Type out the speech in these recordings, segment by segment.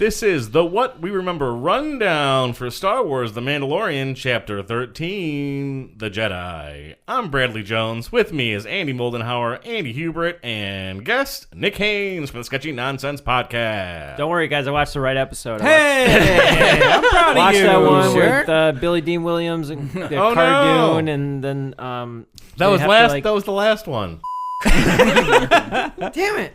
This is the What We Remember Rundown for Star Wars The Mandalorian, Chapter 13, The Jedi. I'm Bradley Jones. With me is Andy Moldenhauer, Andy Hubert, and guest Nick Haynes from the Sketchy Nonsense podcast. Don't worry, guys. I watched the right episode. Hey, I'm proud of you. Watched that one Sure. with Billy Dean Williams and Cardoon, and then That was the last one. Damn it!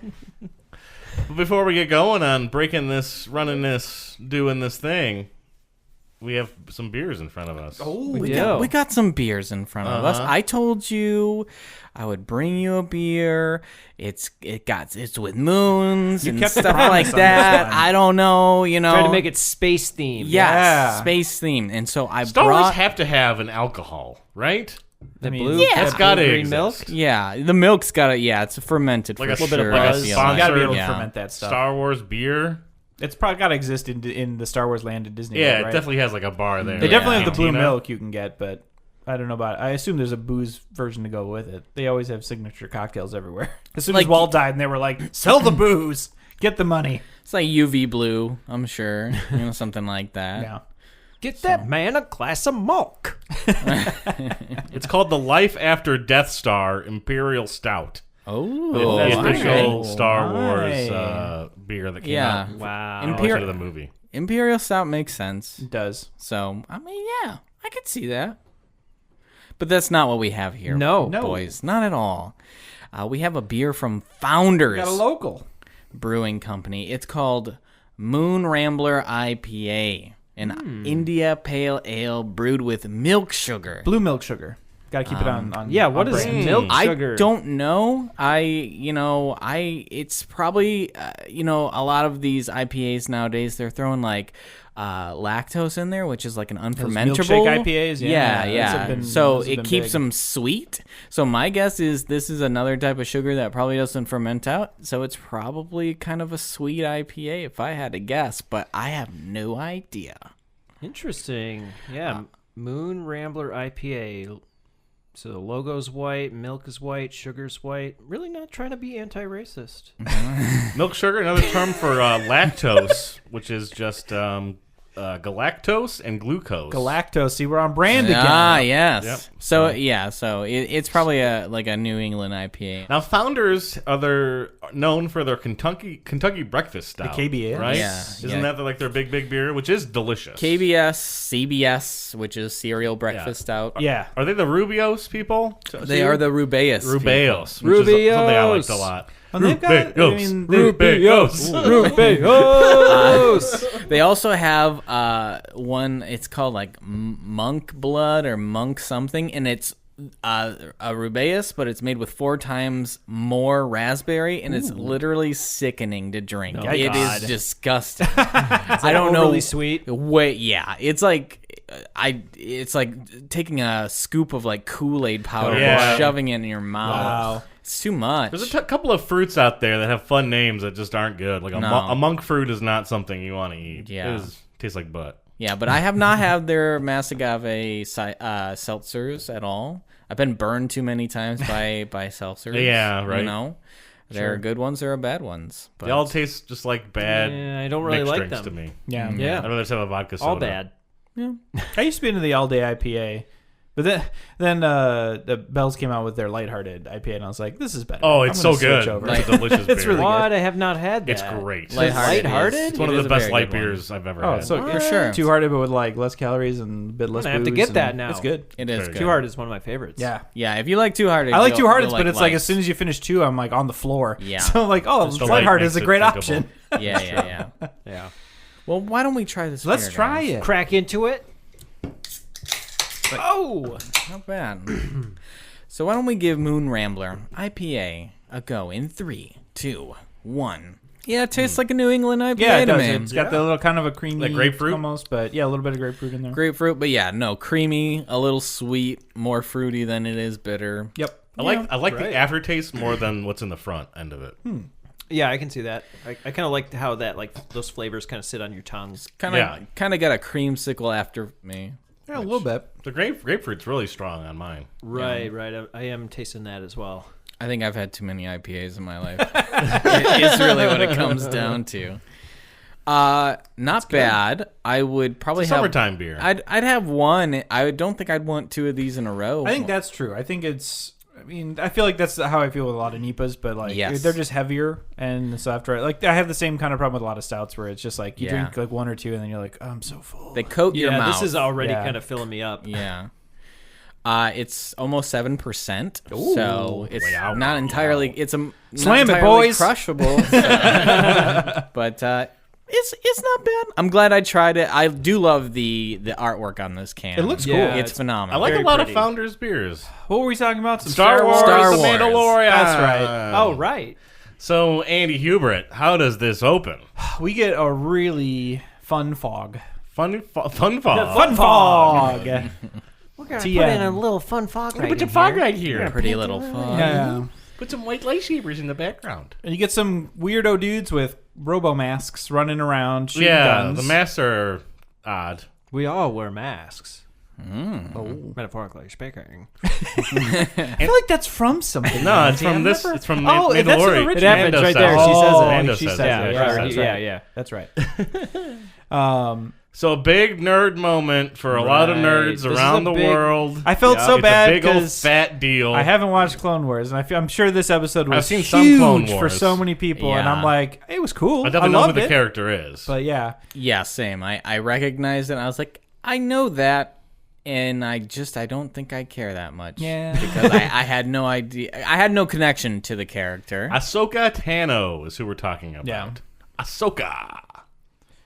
Before we get going on breaking this, running this, doing this thing, we have some beers in front of us. Oh, We we got some beers in front of us. I told you I would bring you a beer. It's with moons and kept the stuff promise like on that. this one. I don't know, Trying to make it space themed. Yes, Yeah. space themed. And so I Star Wars brought have to have an alcohol, right? The mean, blue, yeah. That's gotta green exist. milk. yeah, the milk's got to it's fermented Like for a sure. little bit of I buzz. feel Sponsor. You gotta be able to Yeah. ferment that stuff. Star Wars beer. It's probably gotta exist in the Star Wars land at Disney. Yeah, World, it right? definitely has like a bar there. They definitely have the blue Cantina. milk you can get, but I don't know about it. I assume there's a booze version to go with it. They always have signature cocktails everywhere. As soon as Like- Walt died, and they were like, "Sell the booze, get the money." It's like UV blue, I'm sure, something like that. Yeah. Get that man a glass of milk. It's called the Life After Death Star Imperial Stout. Oh, It's the all official right. Star Nice. Wars beer that came Yeah. out. Wow. Outside of the movie. Imperial Stout makes sense. It does. So, I mean, yeah, I could see that. But that's not what we have here. No. boys, not at all. We have a beer from Founders Got a local. Brewing Company. It's called Moon Rambler IPA, an India Pale Ale brewed with milk sugar. Blue milk sugar. Got to keep it on. Yeah, what on is brand. milk I sugar? don't know. It's probably, a lot of these IPAs nowadays, they're throwing like lactose in there, which is like an unfermentable. milkshake IPAs? Yeah, Yeah. those have been- So those have it been keeps big. them sweet. So my guess is this is another type of sugar that probably doesn't ferment out. So it's probably kind of a sweet IPA if I had to guess, but I have no idea. Interesting. Yeah, Moon Rambler IPA. So the logo's white, milk is white, sugar's white. Really not trying to be anti-racist. Milk sugar, another term for lactose, which is just galactose and glucose. Galactose. See, we're on brand again. Ah, yes. Yep. So it's probably like a New England IPA. Now, Founders are known for their Kentucky breakfast stout. The KBS? right? Yeah, Isn't yeah. that like their big beer, which is delicious? KBS, CBS, which is cereal breakfast stout. Yeah. Are they the Rubios people? They are the Rubeus. Rubeos. people. Which is something I liked a Rubios. lot. And they've got, I mean, Rubios. They also have one. It's called like monk blood or monk something, and it's a Rubeus, but it's made with 4 times more raspberry, and it's literally sickening to drink. Oh, It God. is disgusting. I don't know. Overly sweet. Wait, yeah, it's like. It's like taking a scoop of like Kool-Aid powder yeah. and shoving it in your mouth. Wow. It's too much. There's a couple of fruits out there that have fun names that just aren't good. Like No. a monk fruit is not something you want to eat. Yeah. Tastes like butt. Yeah, but I have not had their Masagave seltzers at all. I've been burned too many times by seltzers. Yeah, right. You know, there are good ones, there are bad ones. But They all taste just like bad Yeah, I don't really mixed like drinks them. to me. Yeah. Yeah, I'd rather just have a vodka soda. all bad. I used to be into the all day IPA, but then the Bells came out with their lighthearted IPA, and I was like, this is better. Oh, I'm it's gonna so good. switch over. It's a delicious It's beer. really What? I have not had that. It's great. Lighthearted. Lighthearted? It's one It of is the a best very light good one. beers I've ever Oh, had. so For sure. Two Hearted, but with like less calories and a bit less I'm gonna have to booze, get and that now. It's good. it is Very good. Two Hearted is one of my favorites. Yeah. Yeah, if you like Two Hearted, I like Two Hearted, you'll but it's like light. as soon as you finish 2, I'm like on the floor. Yeah. So I'm like, oh, Just the light Lighthearted makes is a it great drinkable. option. Yeah. Yeah. Well, why don't we try this? Let's beer, try guys? it. Crack into it. Oh! Not bad. So why don't we give Moon Rambler IPA a go in 3, 2, 1. Yeah, it tastes like a New England IPA Yeah, it to does. me. It's got the little kind of a creamy, Like grapefruit? almost, but yeah, a little bit of grapefruit in there. Grapefruit, but yeah, no, creamy, a little sweet, more fruity than it is bitter. Yep. I like right. the aftertaste more than what's in the front end of it. Yeah, I can see that. I kind of like how that those flavors kind of sit on your tongue. Kind of got a creamsicle after me. Yeah, a little bit. The grapefruit's really strong on mine. Right. I am tasting that as well. I think I've had too many IPAs in my life. It's really what it comes down to. Not bad. I would probably It's a have summertime beer. I'd have one. I don't think I'd want 2 of these in a row. I think that's true. I think it's. I mean, I feel like that's how I feel with a lot of Nipas, but like Yes. they're just heavier, and so after I have the same kind of problem with a lot of stouts where it's just like you Yeah. drink like 1 or 2, and then you're like, oh, I'm so full. they coat your Yeah, mouth. this is already Yeah. kind of filling me up. Yeah. It's almost 7%, so it's Wow. not entirely. It's a Slam not it, entirely boys. crushable, so- but it's not bad. I'm glad I tried it. I do love the artwork on this can. It looks Yeah, cool. It's phenomenal. I like Very a lot pretty. of Founders beers. What were we talking about? Some Star Wars, Star The Wars. Mandalorian. That's right. Oh, right. So, Andy Hubert, how does this open? We get a really fun fog. Fun fog. Fun fog. We're going to put in a little fun fog right Put some fog right here. Pretty little fun. Yeah. Put some white lightsabers in the background. And you get some weirdo dudes with robo masks running around shooting Yeah, guns. the masks are odd. We all wear masks. Oh. Metaphorically speaking. I feel like that's from something. No, it's Yeah, from I've this. never- It's from Oh, that's an Mandalorian. original. It happens Mando right says there. it. She says it. Mando she says says it. it. Yeah, Right, right, right. yeah. That's right. So a big nerd moment for a lot of Right. nerds This is around the a big- world. I felt so it's bad a big old because fat deal. I haven't watched Clone Wars, and I'm sure this episode was I've seen some huge Clone for Wars. so many people, and Yeah. I'm like, it was cool. I definitely know who loved the it, character is. but yeah, Yeah, same. I recognized it. And I was like, I know that, and I don't think I care that much. Yeah. because I had no idea. I had no connection to the character. Ahsoka Tano is who we're talking about. Yeah. Ahsoka.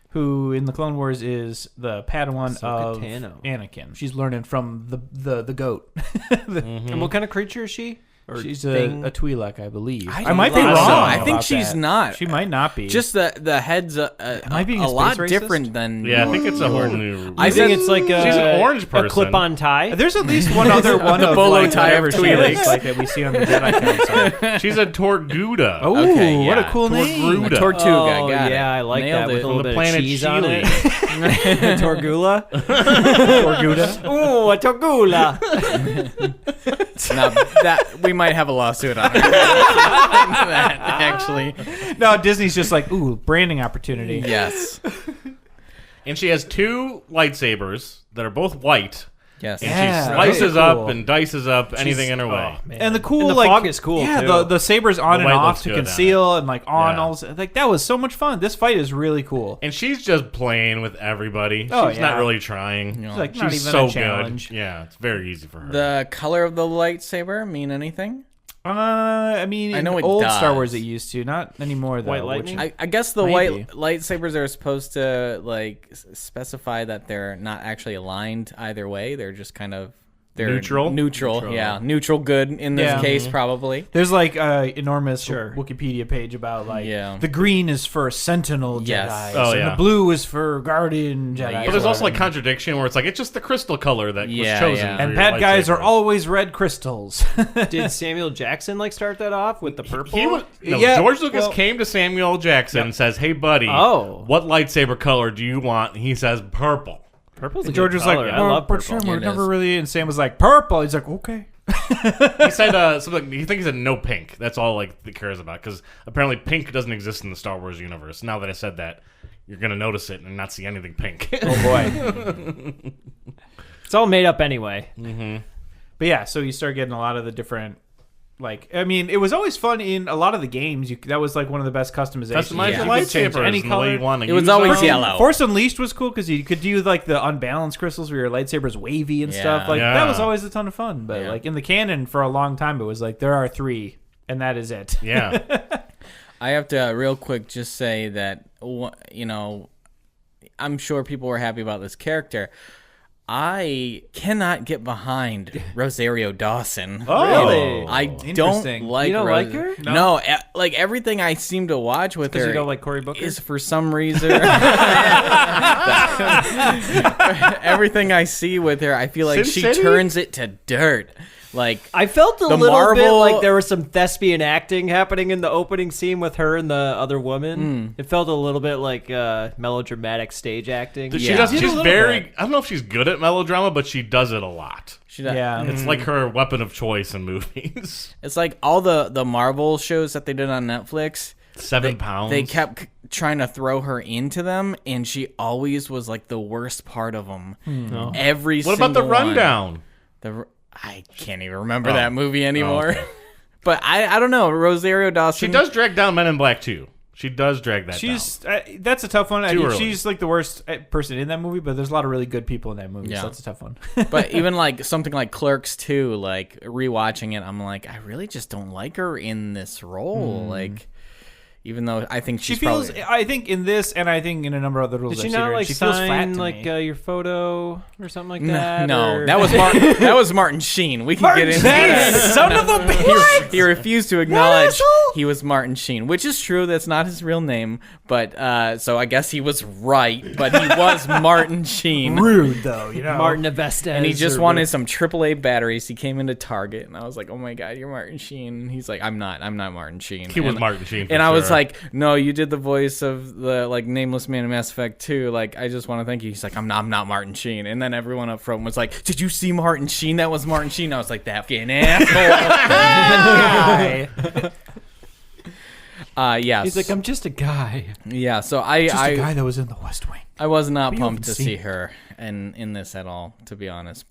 who in the Clone Wars is the Padawan Ahsoka of Tano. Anakin. She's learning from the goat. And what kind of creature is she? Or She's thing? a Twi'lek, I believe. I might be think wrong. so. I think about she's that. not. She might not be. Just the head's I being a a lot space racist? different than. Yeah, I think it's a whole new. I think it's like She's an orange a person. clip-on tie. There's at least one other one The of bolo like tie of whatever she Twi'leks. is, like that we see on the Jedi Council. She's a Torguda. Oh, Okay, what a yeah. cool name! Torgruda. A Tortuga. Oh, got yeah, it. I like Nailed that with it. a little the bit of planet cheese on Chile. it. Torgula. Torguda. Ooh, a Torgula. Now that we might have a lawsuit on that. Actually, No, Disney's just like, ooh, branding opportunity. yes, And she has 2 lightsabers that are both white. yes. And Yeah, she slices very up cool. and dices up anything in her way. Oh, man. And the cool, And the like, fog is cool, Yeah, too. the sabers on The and white off looks to good on conceal and like on Yeah. all. Like that was so much fun. This fight is really cool. And she's just playing with everybody. Oh, She's yeah. not really trying. No. It's like She's not even so a challenge. good. Yeah, it's very easy for her. The color of the lightsaber mean anything? I mean, I in know it old Star does. Wars it used to, not anymore though. White which- lightning? I guess the Maybe. white lightsabers are supposed to like specify that they're not actually aligned either way. They're just kind of Neutral? Neutral, yeah, neutral good in this Yeah. case probably. There's like a enormous Sure. Wikipedia page about like Yeah. the green is for Sentinel Yes. Jedi, Oh, and yeah. the blue is for Guardian Jedi. But there's also like contradiction where it's like it's just the crystal color that Yeah, was chosen. yeah. for and your bad guys are lightsaber. always red crystals. Did Samuel Jackson like start that off with the purple? He was, no, Yeah, George Lucas well- came to Samuel Jackson and says, "Hey, buddy, Oh. what lightsaber color do you want?" And he says, "Purple." Purple's a And George good was like, color. I "Oh, love but purple. Sam, we're It never is. really," and Sam was like, "Purple." He's like, "Okay." He said something. He thinks he said no pink. That's all like he cares about because apparently pink doesn't exist in the Star Wars universe. Now that I said that, you're gonna notice it and not see anything pink. Oh boy. It's all made up anyway. But yeah, so you start getting a lot of the different. Like, I mean, it was always fun in a lot of the games. That was like one of the best customizations. Customize Yeah. your You could change lightsabers any in the way you color. want to It was use always them. yellow. Force Unleashed was cool because you could do like the unbalanced crystals where your lightsaber's wavy and stuff. Like Yeah. that was always a ton of fun. But Yeah. like in the canon for a long time, it was like there are 3, and that is it. Yeah, I have to real quick just say that I'm sure people were happy about this character. I cannot get behind Rosario Dawson. Oh. Really? I Interesting. don't like You don't Ros- like her? No, like everything I seem to watch with Because her you don't like Cory Booker? is for some reason everything I see with her, I feel like Sin she City? turns it to dirt. Like I felt a The little bit Marvel- like there was some thespian acting happening in the opening scene with her and the other woman. It felt a little bit like melodramatic stage acting. She Yeah. does. Did She's a little very. bit. I don't know if she's good at melodrama, but she does it a lot. she does. Yeah. It's like her weapon of choice in movies. It's like all the Marvel shows that they did on Netflix. 7 pounds. They kept trying to throw her into them, and she always was like the worst part of them. No. Every What single about the one. rundown? I can't even remember that movie anymore. Okay. But I don't know. Rosario Dawson. She does drag down Men in Black too. She does drag that down. That's a tough one. I Too think early. she's like the worst person in that movie, but there's a lot of really good people in that movie, Yeah. so that's a tough one. But even like something like Clerks 2, like rewatching it, I'm like, I really just don't like her in this role. Like, even though I think She she's feels. probably... I think in this, and I think in a number of other roles, Did she I've seen not her, like she feels flat sign to like me. your photo or something like that? No, or- that was that was Martin Sheen. We can get into that. Son of a bitch! He refused to acknowledge he was Martin Sheen, which is true. That's not his real name, but so I guess he was right. But he was Martin Sheen, Rude though, you know. Martin Avestes. and he just or wanted some AAA batteries. He came into Target, and I was like, "Oh my God, you're Martin Sheen." He's like, "I'm not Martin Sheen." He was Martin Sheen. For And I was sure. like, "No, you did the voice of the like nameless man in Mass Effect 2. Like, I just want to thank you." He's like, I'm not Martin Sheen." And then everyone up front was like, "Did you see Martin Sheen? That was Martin Sheen." I was like, "That fucking asshole." Yes. He's like, I'm just a guy. Yeah. So Just a I guy that was in the West Wing. I was not you pumped haven't to seen see it. her in this at all, to be honest.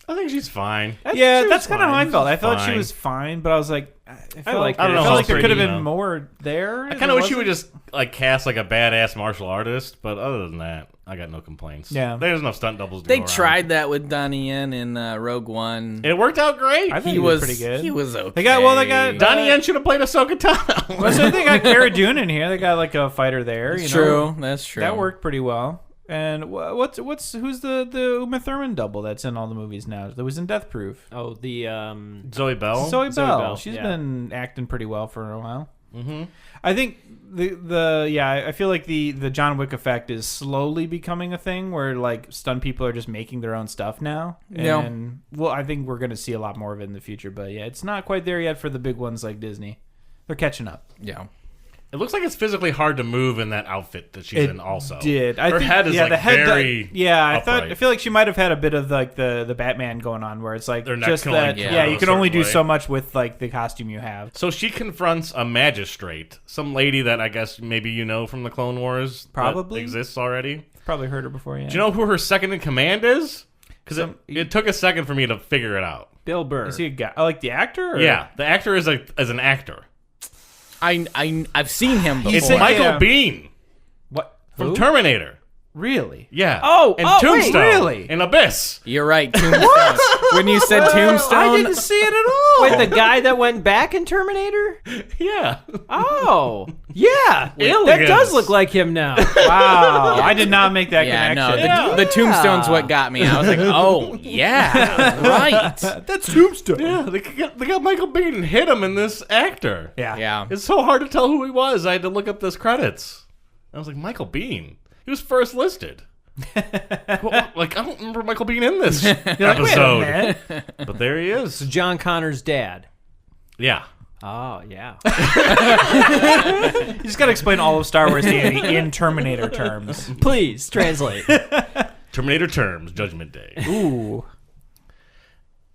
I think she's fine. Yeah, She that's was kind of how I fine. felt. I thelt she Fine. was fine, but I was like, I felt like her. I don't know I how felt like there pretty, could have you been know. more there. I kind of wish she would just like cast like a badass martial artist, but other than that, I got no complaints. Yeah. There's enough stunt doubles. To They go around. tried that with Donnie Yen in Rogue One. It worked out great. I think he was pretty good. He was okay. They got Donnie Yen should have played Ahsoka Tano. Well, so they got Cara Dune in here. They got like a fighter there. You True. know? That's true. That worked pretty well. And who's the Uma Thurman double that's in all the movies now? That was in Death Proof. Oh, the Zoe Bell. Zoe Bell. Bell, She's yeah. been acting pretty well for a while. Mm-hmm. I think I feel like the John Wick effect is slowly becoming a thing where like stunt people are just making their own stuff now. Yeah. And well, I think we're gonna see a lot more of it in the future. But yeah, it's not quite there yet for the big ones like Disney. They're catching up. Yeah. It looks like it's physically hard to move in that outfit that she's in. Also, Did her head is like the head very I upright. feel like she might have had a bit of like the Batman going on where it's like Their neck just can only that go yeah a you can only certain do way. so much with like the costume you have. So she confronts a magistrate, some lady that I guess maybe you know from the Clone Wars, that Probably. exists already. Probably heard her before. Yeah. Do you know who her second in command is? Because Some- it took a second for me to figure it out. Bill Burr. Is he a guy? Like the actor? Or? Yeah, the actor is as an actor. I've seen him before. It's said- Michael yeah. Biehn What? from Who? Terminator. Really? Yeah. Oh, and oh, wait, Tombstone. really? And Abyss. You're right. Tombstone. When you said Tombstone, I didn't see it at all. Wait, the guy that went back in Terminator? Yeah. Oh, yeah. That Illigans. does look like him now. Wow, I did not make that yeah, no, connection. the Tombstone's what got me. I was like, oh yeah, right. That's Tombstone. Yeah, they got Michael Biehn and hit him in this actor. Yeah. Yeah, It's so hard to tell who he was. I had to look up this credits. I was like, Michael Biehn. He was first listed. Well, like, I don't remember Michael Biehn in this episode. Man. But there he is. John Connor's dad. Yeah. Oh, yeah. You just got to explain all of Star Wars to Andy in Terminator terms. Please translate. Terminator terms, Judgment Day. Ooh.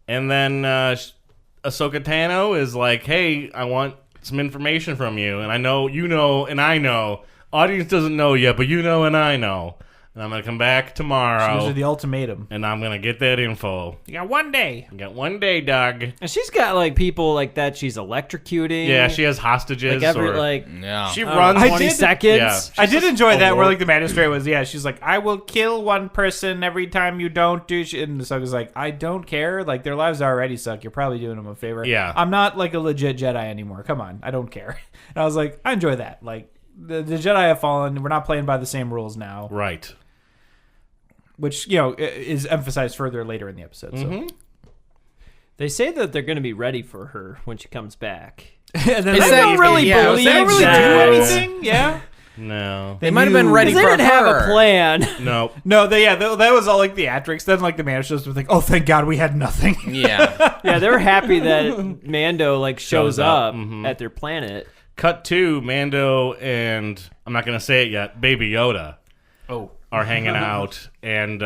And then Ahsoka Tano is like, hey, I want some information from you. And I know, you know, and I know. Audience doesn't know yet, but you know and I know. And I'm going to come back tomorrow. Those are the ultimatum. And I'm going to get that info. You got 1 day. You got 1 day, dog. And she's got, like, people like that she's electrocuting. Yeah, she has hostages. Like, every, or, like, yeah. she I don't know, runs 20 did- seconds. Yeah. I did enjoy that where war. like the magistrate was, she's like, I will kill one person every time you don't do shit. And Ahsoka's like, I don't care. Like their lives already suck. You're probably doing them a favor. Yeah. I'm not like a legit Jedi anymore. Come on. I don't care. And I was like, I enjoy that. Like the Jedi have fallen. We're not playing by the same rules now, Right. which, you know, is emphasized further later in the episode. So. Mm-hmm. They say that they're going to be ready for her when she comes back. And then Is they that- don't really yeah, believe. is They that don't really exactly- do anything. Yeah. No. They might have been ready They for didn't have a her. plan. No. No, that was all like theatrics. Then like the managers was like, oh, thank God we had nothing. Yeah, Yeah, they were happy that Mando like shows up Mhm. at their planet. Cut to Mando and, I'm not going to say it yet, Baby Yoda Oh. are hanging out. And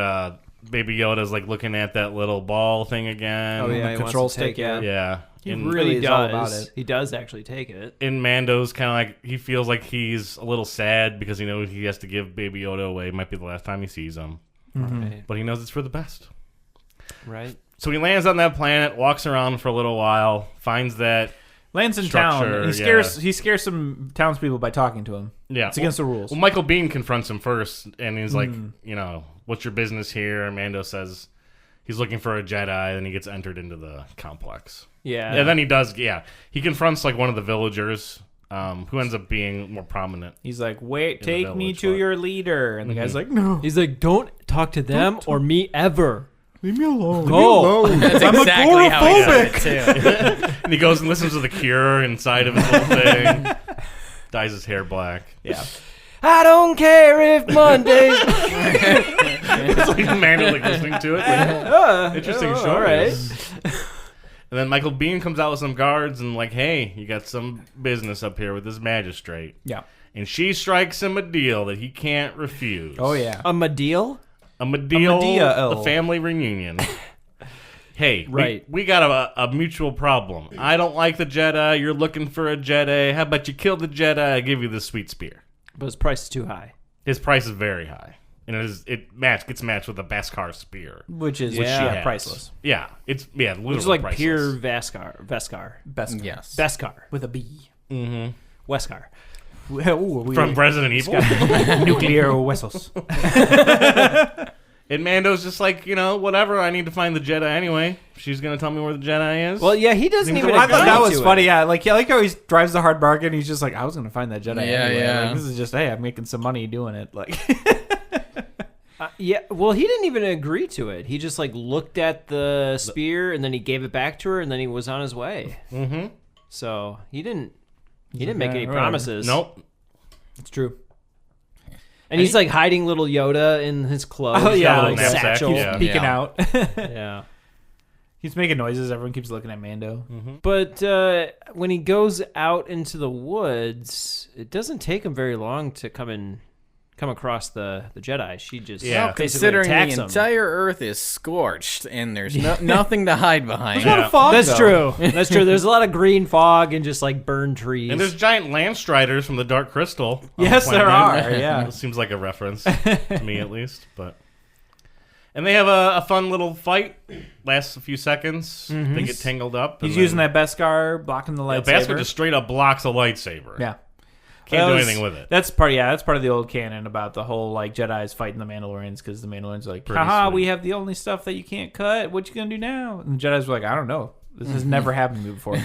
Baby Yoda's like looking at that little ball thing again. Oh yeah, he control wants to take stick, it. Yeah. He In, really He is all does. about it. He does actually take it. in Mando's kind of like, he feels like he's a little sad because he knows he has to give Baby Yoda away. It might be the last time he sees him. Right. But he knows it's for the best. Right. So he lands on that planet, walks around for a little while, finds that... Lands in town. Structure, And he scares some townspeople by talking to him. Yeah. It's against the rules. Well, Michael Biehn confronts him first, and he's like, what's your business here? And Mando says he's looking for a Jedi, and he gets entered into the complex. Yeah. And then he does, he confronts like one of the villagers, who ends up being more prominent. He's like, wait, the take me village, to but- your leader. And the guy's like, no, He's like, don't talk to them or me ever. leave me alone. Go. That's exactly how he said it too. And he goes and listens to the Cure inside of his little thing, dyes his hair black. Yeah. I don't care if Mondays. It's like Mando like listening to it. Like, interesting show. All right. And then Michael Biehn comes out with some guards and like, hey, you got some business up here with this magistrate. Yeah. And she strikes him a deal that he can't refuse. Oh, yeah. A Medeal? A Medeal, Medeal. the family reunion. Hey, Right. we got a mutual problem. I don't like the Jedi. You're looking for a Jedi. How about you kill the Jedi? I give you the sweet spear. But his price is too high. His price is very high. And gets matched with a Beskar spear. Which is Yeah. priceless. Yeah, literally Which is like priceless. pure Beskar. Best. Yes. Beskar. With a B. Weskar. Ooh, From Resident Evil. nuclear vessels. And Mando's just like, whatever. I need to find the Jedi anyway. She's gonna tell me where the Jedi is. Well, yeah, he doesn't even I thought agree that was to funny. it. Yeah, like how he drives the hard bargain. He's just like, I was gonna find that Jedi. Yeah, anyway. yeah. Like, this is just, hey, I'm making some money doing it. Like, Yeah, well, he didn't even agree to it. He just like looked at the spear and then he gave it back to her and then he was on his way. mm-hmm. So he didn't make any whatever. promises. Nope. it's true. And he's like hiding little Yoda in his clothes. Oh, yeah, got a like little knapsack, satchel. yeah. Peeking Yeah. out. Yeah. He's making noises. Everyone keeps looking at Mando. But when he goes out into the woods, it doesn't take him very long to come across the Jedi. She just Yeah. basically Considering attacks the him. entire Earth is scorched and there's nothing to hide behind. Yeah. That's true. That's true. There's a lot of green fog and just like burned trees. And there's giant land striders from the Dark Crystal. on the Yes, there planet. are. Yeah. It seems like a reference to me, at least. And they have a fun little fight. Lasts a few seconds. They get tangled up. He's and using then- that Beskar, blocking the lightsaber. Beskar just straight up blocks a lightsaber. Yeah. Can't That do was- anything with it. That's part of the old canon about the whole like Jedi's fighting the Mandalorians because the Mandalorians are like, Pretty haha, sweet. we have the only stuff that you can't cut. What you gonna do now? And the Jedi's were like, I don't know. This has never happened to me before.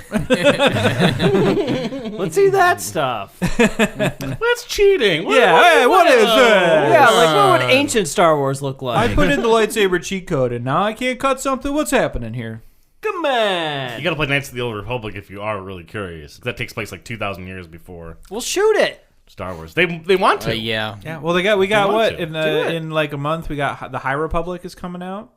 Let's see that stuff. That's cheating. Hey, what is that? Yeah, like what would ancient Star Wars look like? I put in the lightsaber cheat code and now I can't cut something. What's happening here? Come on. You gotta play Knights of the Old Republic if you are really curious. That takes place like 2,000 years before We'll shoot it. Star Wars. They want to. Yeah. Yeah. Well, we got want what to. in Do it. in like a month? We got the High Republic is coming out.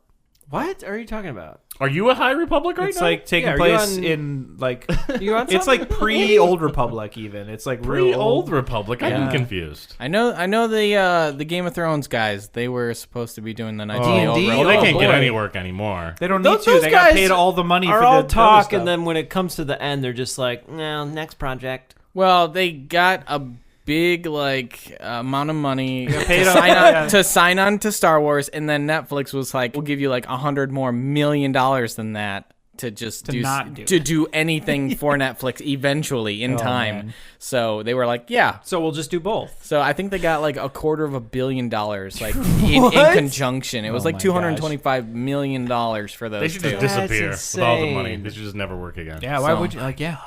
What are you talking about? Are you a High Republic right It's now? like taking Yeah, are you place on- in like You on it's like pre-Old Republic even. It's like real Pre-Old Republic. I'm Yeah. confused. I know the Game of Thrones guys, they were supposed to be doing the Knights of the Old D&D? Well, Republic. they can't get boy. any work anymore. They don't need Those to. They got guys paid all the money Are for all the talk, other stuff. and then when it comes to the end, they're just like, no, next project. Well, they got a big amount of money paid to up, yeah. sign on to Star Wars, and then Netflix was like, "We'll give you like $100 more million than that to just not do to it." do anything for Netflix eventually in time." man. So they were like, "Yeah." So we'll just do both. So I think they got like $250 million like in conjunction. It was like my gosh. $225 million for those They should two. just disappear That's with all the money. insane. They should just never work again. Yeah, why So- would you like? Yeah,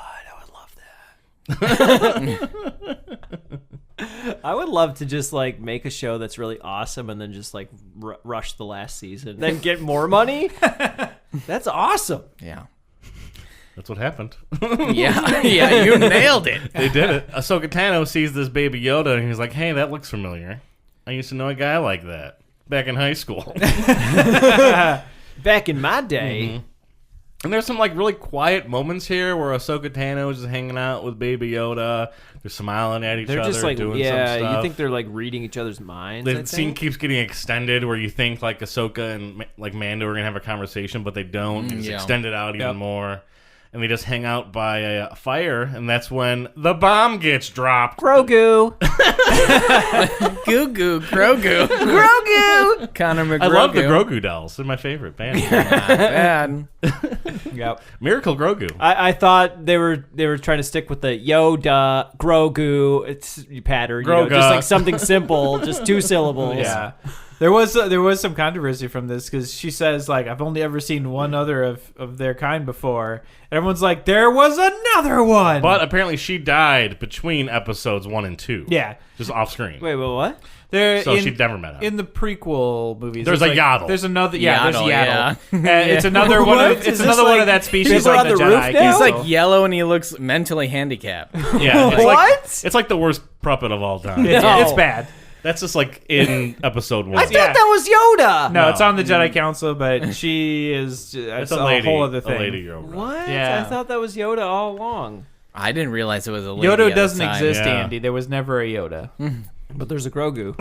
I would love to just like make a show that's really awesome and then just like rush the last season, then get more money. That's awesome. Yeah. That's what happened. Yeah, yeah, you nailed it. They did it. Ahsoka Tano sees this baby Yoda and he's like, hey, that looks familiar. I used to know a guy like that back in high school. Back in my day, And there's some like really quiet moments here where Ahsoka Tano is just hanging out with Baby Yoda. They're smiling at each They're other, just like, doing some yeah, stuff. you think they're like reading each other's minds. The scene keeps getting extended where you think like Ahsoka and like Mando are gonna have a conversation, but they don't. It's extended out even more. And they just hang out by a fire, and that's when the bomb gets dropped. Grogu. Goo goo, Grogu. Grogu. Conor McGrogu. I love the Grogu dolls. They're my favorite band. Not bad. Yep. Miracle Grogu. I thought they were trying to stick with the Yoda, Grogu, it's pattern, Groga. just like something simple, just 2 syllables. Yeah. There was some controversy from this because she says like I've only ever seen one other of their kind before, and everyone's like there was another one. But apparently she died between episodes 1 and 2. Yeah. Just off screen. Wait, what? So she never met him. In the prequel movies. There's a Yaddle. There's another. Yeah, there's Yaddle, Yaddle. It's another one. What? It's Is another this one like of that species people like on the the Jedi. roof now? He's Council. like yellow and he looks mentally handicapped. Yeah. It's What? Like, it's like the worst puppet of all time. No. It's bad. That's just like in episode 1. I thought that was Yoda. No, it's on the Jedi Council, but she is. It's a a lady. whole other thing. A lady girl. What? Yeah. I thought that was Yoda all along. I didn't realize it was a lady Yoda at the doesn't time. exist, Yeah. Andy. There was never a Yoda. But there's a Grogu.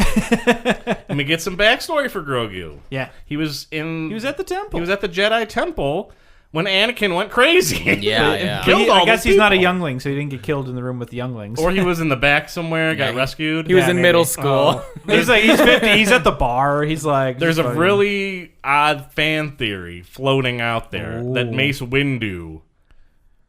Let me get some backstory for Grogu. Yeah. He was at the temple. He was at the Jedi Temple when Anakin went crazy. Yeah. Killed all I guess those he's not a people. youngling, so he didn't get killed in the room with the younglings. Or he was in the back somewhere, got he- rescued. He was Yeah, in maybe. middle school. he's 50. He's at the bar. He's like. There's a fucking- really odd fan theory floating out there that Ooh. Mace Windu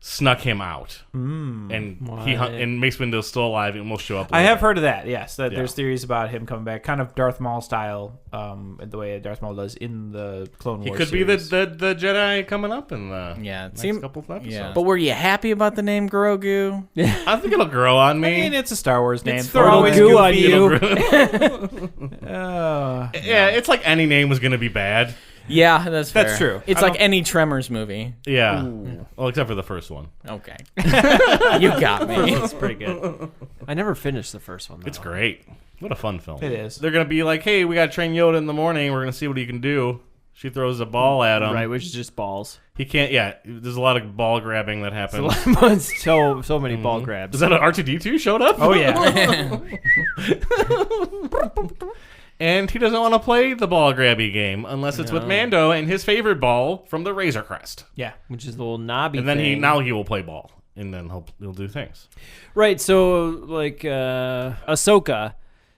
snuck him out, Hmm. and What? and Mace Windu's still alive and will show up. I later. have heard of that. Yes, that Yeah. there's theories about him coming back, kind of Darth Maul style, the way Darth Maul does in the Clone He Wars. could be the series. Jedi coming up in the Yeah, it next seemed- couple of episodes. Yeah. But were you happy about the name Grogu? I think it'll grow on I me. mean, it's a Star Wars name. It's They're throwing always goo on goofy. you. Yeah, it's like any name was going to be bad. Yeah, that's fair. That's true. It's I like don't- any Tremors movie. Yeah. Well, except for the first one. Okay. You got me. It's pretty good. I never finished the first one, though. It's great. What a fun film. It is. They're going to be like, hey, we got to train Yoda in the morning. We're going to see what he can do. She throws a ball at him. Right, which is just balls. He can't, yeah. There's a lot of ball grabbing that happens. so many ball grabs. Is that an R2-D2 showed up? Oh yeah. And he doesn't want to play the ball grabby game unless it's with Mando and his favorite ball from the Razor Crest. Yeah. Which is the little knobby And then thing. he will play ball. And then he'll do things. Right, so like Ahsoka,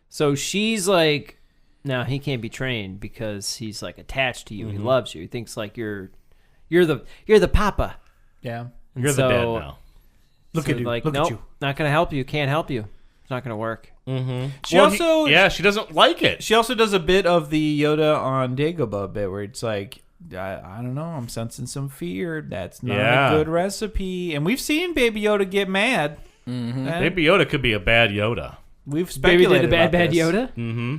so she's like, no, he can't be trained because he's like attached to you. He loves you. He thinks like you're the papa. Yeah. And You're the dad so- now. Look so at you. like, Look nope, at you. not gonna help you. Can't help you. It's not gonna work. Mm-hmm. She also- she doesn't like it. She also does a bit of the Yoda on Dagobah bit where it's like, I don't know, I'm sensing some fear. That's not Yeah. a good recipe. And we've seen Baby Yoda get mad. And Baby Yoda could be a bad Yoda. we've Baby speculated did a bad about this. Yoda. Mm-hmm.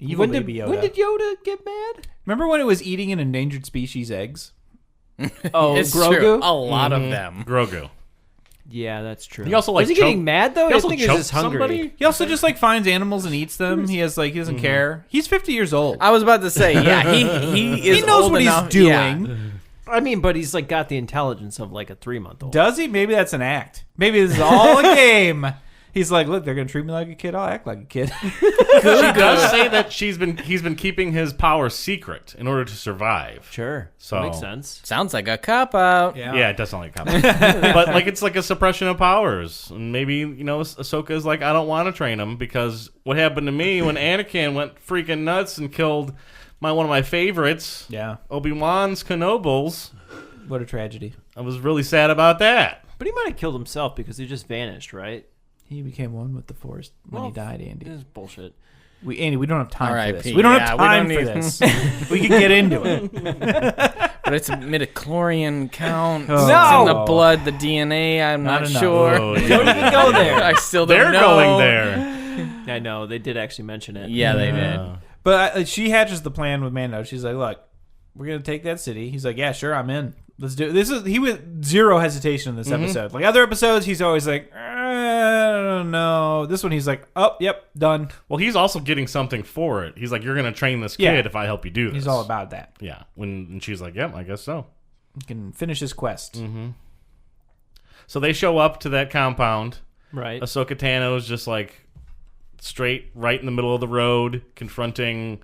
Evil When Baby did Yoda. when did Yoda get mad? Remember when it was eating an endangered species eggs? Oh, It's Grogu. true. A lot of them. Grogu. Yeah, that's true. He also, like, was he choke- getting mad though? He I also think he was choked just hungry. somebody. He also just like finds animals and eats them. He doesn't care. He's 50 years old. I was about to say, yeah, he is He knows old what enough- he's doing. yeah. I mean, but he's like got the intelligence of like a 3-month-old. Does he? Maybe that's an act. Maybe this is all a game. He's like, look, they're gonna treat me like a kid. I'll act like a kid. She does say that he's been keeping his power secret in order to survive. Sure. So- Makes sense. Sounds like a cop out. Yeah, it does sound like a cop. But like it's like a suppression of powers. And maybe, Ahsoka is like, I don't want to train him because what happened to me when Anakin went freaking nuts and killed one of my favorites, Yeah. Obi-Wan's Kenobles. What a tragedy. I was really sad about that. But he might have killed himself because he just vanished, right? He became one with the Force when he died, Andy. This is bullshit. Andy, we don't have time for R.I.P. this. We don't Yeah, have we time don't for need- this. We can get into it. But it's a midichlorian count. Oh. It's No! in the blood, the DNA. I'm Not not enough. sure. Oh, Don't even go there. I still don't They're know. going there. I know they did actually mention it. Yeah, they did. But she hatches the plan with Mando. She's like, look, we're going to take that city. He's like, yeah, sure, I'm in. Let's do it. He was zero hesitation in this episode. Like other episodes, he's always like, I don't know. This one, he's like, oh, yep, done. Well, he's also getting something for it. He's like, you're going to train this kid Yeah. if I help you do this. He's all about that. Yeah. And she's like, yep, I guess so. He can finish his quest. Mm-hmm. So they show up to that compound. Right. Ahsoka Tano's just like straight right in the middle of the road, confronting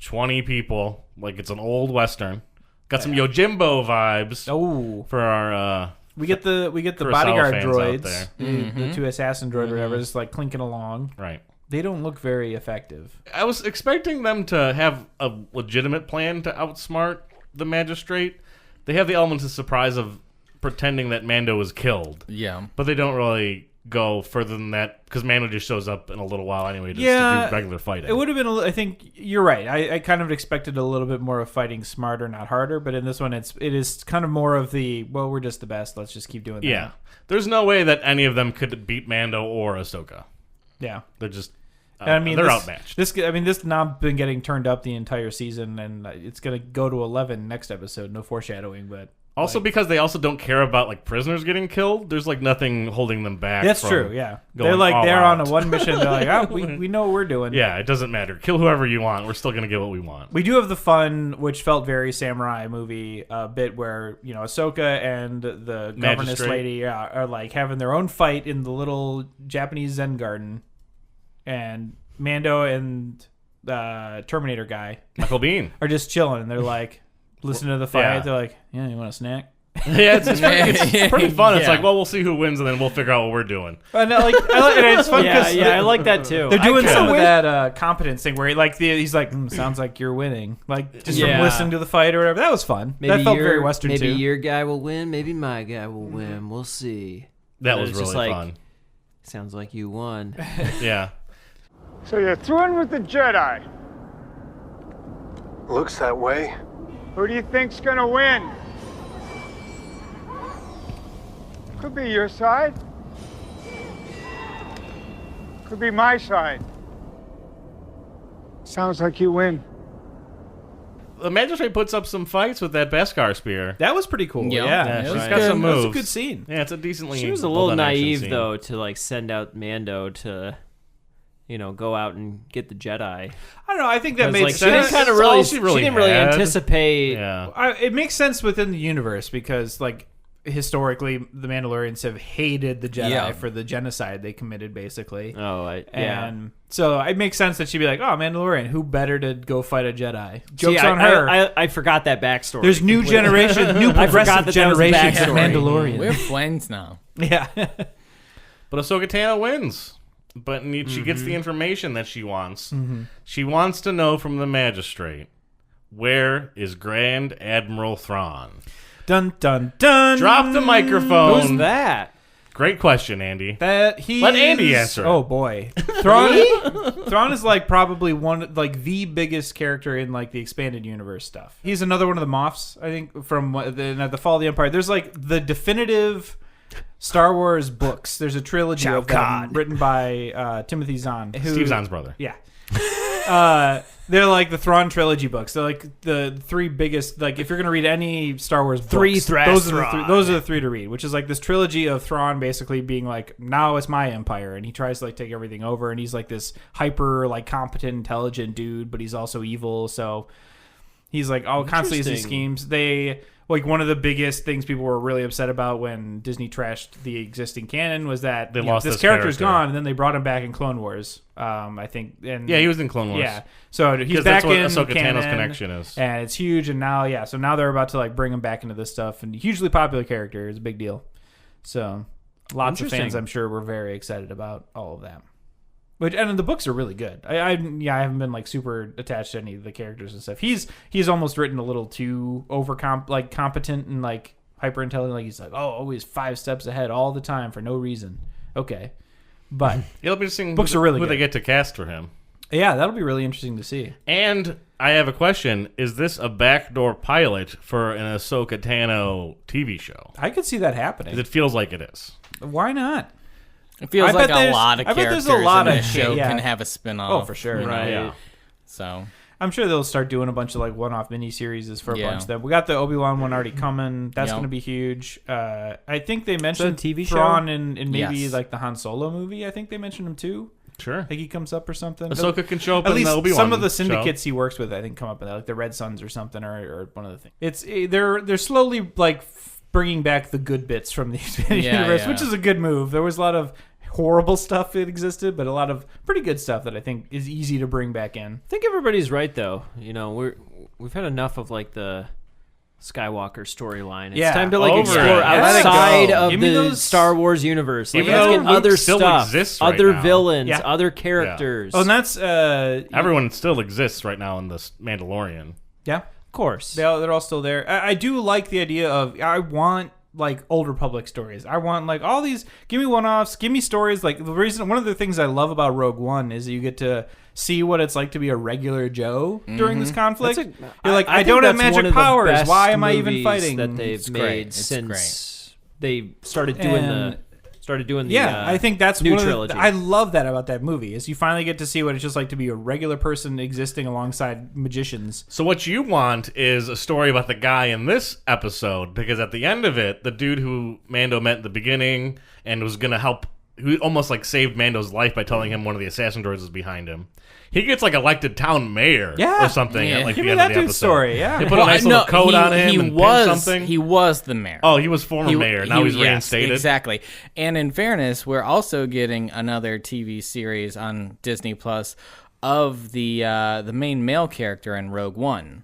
20 people like it's an old western. Got some Yojimbo vibes Oh, for our we get the Kurosawa bodyguard fans out droids, there. the 2 assassin droid, or whatever, just like clinking along. right. They don't look very effective. I was expecting them to have a legitimate plan to outsmart the magistrate. They have the elements of surprise of pretending that Mando was killed, Yeah. but they don't really go further than that because Mando just shows up in a little while anyway just Yeah, to do regular fighting. It would have been. I think you're right. I kind of expected a little bit more of fighting smarter, not harder. But in this one, it is kind of more of the we're just the best. Let's just keep doing that. Yeah. There's no way that any of them could beat Mando or Ahsoka. Yeah. They're just I mean, they're this, outmatched. This knob been getting turned up the entire season, and it's gonna go to 11 next episode. No foreshadowing, but Also because they also don't care about like prisoners getting killed. There's like nothing holding them back. that's from true. Yeah, going they're like all they're out. on a one mission. They're like, we know what we're doing. Yeah, it doesn't matter. Kill whoever you want. We're still gonna get what we want. We do have the fun, which felt very samurai movie bit where Ahsoka and the governess Magistrate. lady are like having their own fight in the little Japanese Zen garden, and Mando and Terminator guy Michael Bean. are just chilling, and they're like listening to the fight. Yeah. They're like, "Yeah, you want a snack?" Yeah, it's pretty fun. It's Yeah. like, well, we'll see who wins, and then we'll figure out what we're doing. And and it's fun Yeah, because I like that too. they're doing I some of wish- that competence thing where he's like, sounds like you're winning, like just from Yeah. listening to the fight or whatever. That was fun. Maybe That felt very Western maybe too. your guy will win. Maybe my guy will win. We'll see. That And was it's really just like, fun. Sounds like you won. Yeah. So you're through with the Jedi. Looks that way. Who do you think's gonna win? Could be your side. Could be my side. Sounds like you win. The magistrate puts up some fights with that Beskar spear. That was pretty cool. Yeah. Yeah, Yeah, it she's was got good. some That was a moves. good scene. Yeah, it's a decently. She was a well little done action naive scene. though to like send out Mando to, go out and get the Jedi. I don't know. I think that 'Cause, made like, she didn't sense. kind of That's all really, she really didn't really had. anticipate. Yeah. It makes sense within the universe because, like, historically, the Mandalorians have hated the Jedi Yeah. for the genocide they committed, basically. Oh, And so it makes sense that she'd be like, "Oh, Mandalorian, who better to go fight a Jedi?" See, Jokes on her. I forgot that backstory. There's new completely. generation, new I forgot progressive that that was generations of backstory. Mandalorians. We're friends now. Yeah. But Ahsoka Tano wins. But she gets the information that she wants. She wants to know from the magistrate, where is Grand Admiral Thrawn? Dun dun dun. Drop the microphone. Who's that? Great question, Andy. That he Let Andy answer it. Oh boy, Thrawn is like probably the biggest character in like the expanded universe stuff. He's another one of the Moffs, I think, from the Fall of the Empire. There's like the definitive Star Wars books. There's a trilogy of them written by Timothy Zahn, Steve Zahn's brother. Yeah. They're like the Thrawn trilogy books. They're like the three biggest. Like if you're gonna read any Star Wars books, those are the three to read. Which is like this trilogy of Thrawn basically being like, now it's my empire, and he tries to like take everything over, and he's like this hyper like competent, intelligent dude, but he's also evil. So he's like constantly has these schemes. They like one of the biggest things people were really upset about when Disney trashed the existing canon was that They lost this this character's character. gone, and then they brought him back in Clone Wars. I think, and Yeah, he was in Clone Wars. yeah. So he's 'Cause back that's what in Ahsoka canon, Tano's connection is. and it's huge. And now, so now they're about to like bring him back into this stuff, and hugely popular character. It's a big deal. So lots of fans, Interesting. I'm sure, were very excited about all of that. And the books are really good. I haven't been like super attached to any of the characters and stuff. He's almost written a little too competent and like hyper intelligent. Like he's like, always 5 steps ahead all the time for no reason. Okay, but It'll be interesting Books are really who they good. get to cast for him. yeah, that'll be really interesting to see. And I have a question. Is this a backdoor pilot for an Ahsoka Tano TV show? I could see that happening. It feels like it is. Why not? It feels I like bet a there's- lot of I bet characters there's a lot in of the show yeah. can have a spin-off. Oh, for sure. you know? Right. Yeah. So I'm sure they'll start doing a bunch of like one-off miniseries for a Yeah. bunch of them. We got the Obi-Wan one already coming. That's Yep. going to be huge. I think they mentioned TV show? Thrawn in maybe Yes. like the Han Solo movie. I think they mentioned him too. Sure. I think he comes up or something. Ahsoka can show up At in least the Obi-Wan some of the show. syndicates he works with, I think, come up in that, like the Red Suns or something, or one of the things. It's they're slowly like bringing back the good bits from the expanded universe, which is a good move. There was a lot of horrible stuff that existed, but a lot of pretty good stuff that I think is easy to bring back in. I think everybody's right though. You know, we've had enough of like the Skywalker storyline. It's time to like over explore it. outside of Give me the those- Star Wars universe. Like, Even let's though get Luke other still stuff, exists right other now. villains, Yeah. other characters. Oh, and that's Everyone still exists right now in this Mandalorian. yeah. of course. They're all still there. I do like the idea of I want like Old Republic stories. I want like all these. Give me one-offs. Give me stories. Like one of the things I love about Rogue One is that you get to see what it's like to be a regular Joe during this conflict. You're like, I think don't have that's one magic of the powers. best Why am I even movies fighting? that they've It's made great. It's since they started doing And- the Yeah, I think that's new one of trilogy. I love that about that movie is you finally get to see what it's just like to be a regular person existing alongside magicians. So what you want is a story about the guy in this episode, because at the end of it, the dude who Mando met in the beginning and was going to help, who almost like saved Mando's life by telling him one of the assassin droids was behind him. He gets like elected town mayor or something Yeah. at like Give the me end that of the dude's episode. story, yeah. They put a nice little coat on him he and was pinned something. he was the mayor. Oh, he was former mayor. Now he's yes, reinstated. Exactly. And in fairness, we're also getting another TV series on Disney Plus of the main male character in Rogue One.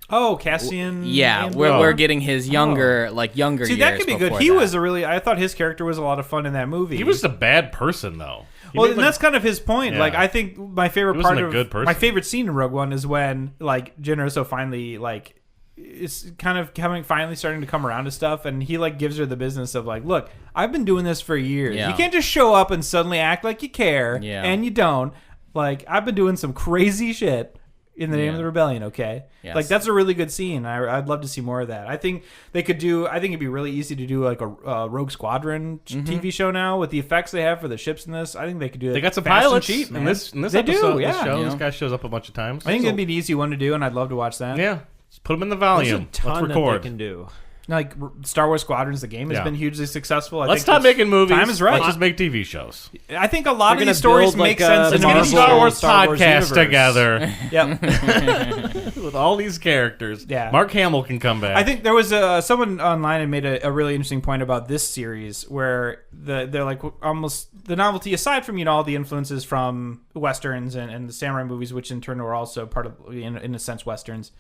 Cassian. Yeah, Andor. we're getting his younger See, years. that could be good. before He that. was I thought his character was a lot of fun in that movie. He was a bad person though. He Well, made, and like- that's kind of his point. Yeah. Like, I think my favorite He wasn't part a of good person. my favorite scene in Rogue One is when like Jyn Erso finally like is kind of finally starting to come around to stuff, and he like gives her the business of like, look, I've been doing this for years. Yeah. You can't just show up and suddenly act like you care, Yeah. and you don't. Like, I've been doing some crazy shit in the name of the rebellion, okay? Yes. Like, that's a really good scene. I'd love to see more of that. I think they could do. I think it'd be really easy to do like a Rogue Squadron TV show now with the effects they have for the ships in this. I think they could do it. They got some fast and pilots cheap, in man. this They episode. do, This yeah. show. You This know? guy shows up a bunch of times. I think it'd be an easy one to do, and I'd love to watch that. Yeah. Just put him in the There's a volume. ton Let's that record. they can do. Like Star Wars Squadrons, the game has Yeah. been hugely successful. Let's stop making movies. Time is right. Let's just make TV shows. I think a lot of We're these gonna stories build, make like, sense a in Let's get a Marvel Star Wars Star Wars podcast universe. together Yep. with all these characters. Yeah. Mark Hamill can come back. I think there was someone online had made a really interesting point about this series where they're like almost the novelty, aside from all the influences from westerns and the samurai movies, which in turn were also part of in a sense westerns.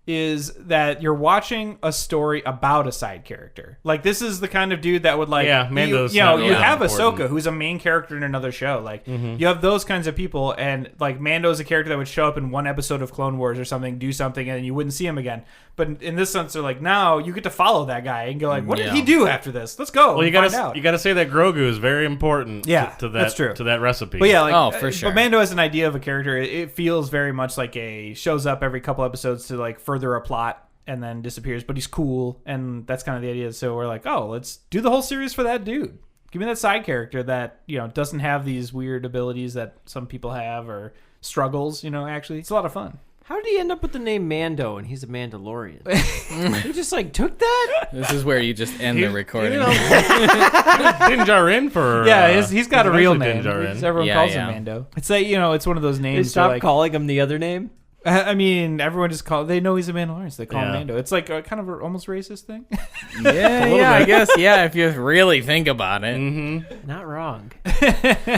Is that you're watching a story about a side character. Like, this is the kind of dude that would like... Yeah, Mando's you not really have important. Ahsoka, who's a main character in another show. Like, you have those kinds of people, and like Mando's a character that would show up in one episode of Clone Wars or something, do something, and then you wouldn't see him again. But in this sense, they're like, now you get to follow that guy and go like, what did he do after this? Let's go. well, you and find gotta out. you gotta say that Grogu is very important. Yeah, to that, that's true. To that recipe. But yeah, like, Oh, for sure. But Mando has an idea of a character. It feels very much like shows up every couple episodes to like further a plot and then disappears. But he's cool, and that's kind of the idea. So we're like, oh, let's do the whole series for that dude. Give me that side character that doesn't have these weird abilities that some people have or struggles. Actually, it's a lot of fun. How did he end up with the name Mando and he's a Mandalorian? He just like took that? This is where you just end the recording. You know, Din Djarin for Yeah, he's got a real name. Din Djarin. Everyone Yeah, calls yeah. him Mando. It's like it's one of those They names. stopped like, calling him the other name? I mean, everyone just they know he's a Mandalorian, so they call him Yeah. Mando. It's like a kind of a almost racist thing. yeah, I guess. Yeah, if you really think about it. Not wrong.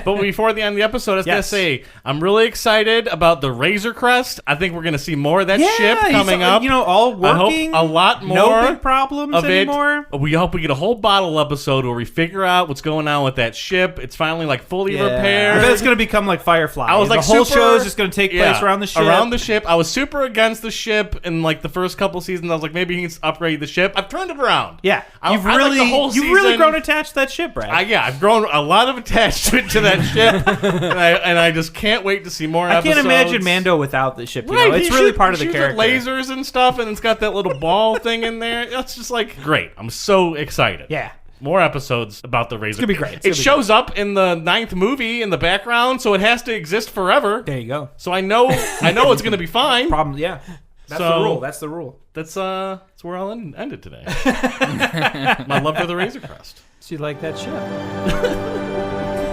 But before the end of the episode, I was gonna Yes. say I'm really excited about the Razor Crest. I think we're gonna see more of that ship he's, coming up. all I hope working. a lot more No big problems of anymore. it. We hope we get a whole bottle episode where we figure out what's going on with that ship. It's finally like fully I repaired. bet it's gonna become like Firefly. I was like, the whole super- show is just gonna take place around the ship. Around the ship. I was super against the ship in like the first couple seasons. I was like, maybe he can upgrade the ship. I've turned it around. Yeah, You've really grown attached to that ship, Brad. Yeah, I've grown a lot of attachment to that ship, and I just can't wait to see more I episodes. can't imagine Mando without the ship. Right, It's he really shoot- part of the shoots character. with lasers and stuff, and it's got that little ball thing in there. That's just like great. I'm so excited. Yeah. More episodes about the Razor. gonna be great. It's It gonna be shows up in the 9th movie in the background, so it has to exist forever. There you go. So I know it's going to be fine. Problem. Yeah. That's So- the rule. That's the rule. That's where I'll end it today. My love for the Razor Crest. So you like that ship?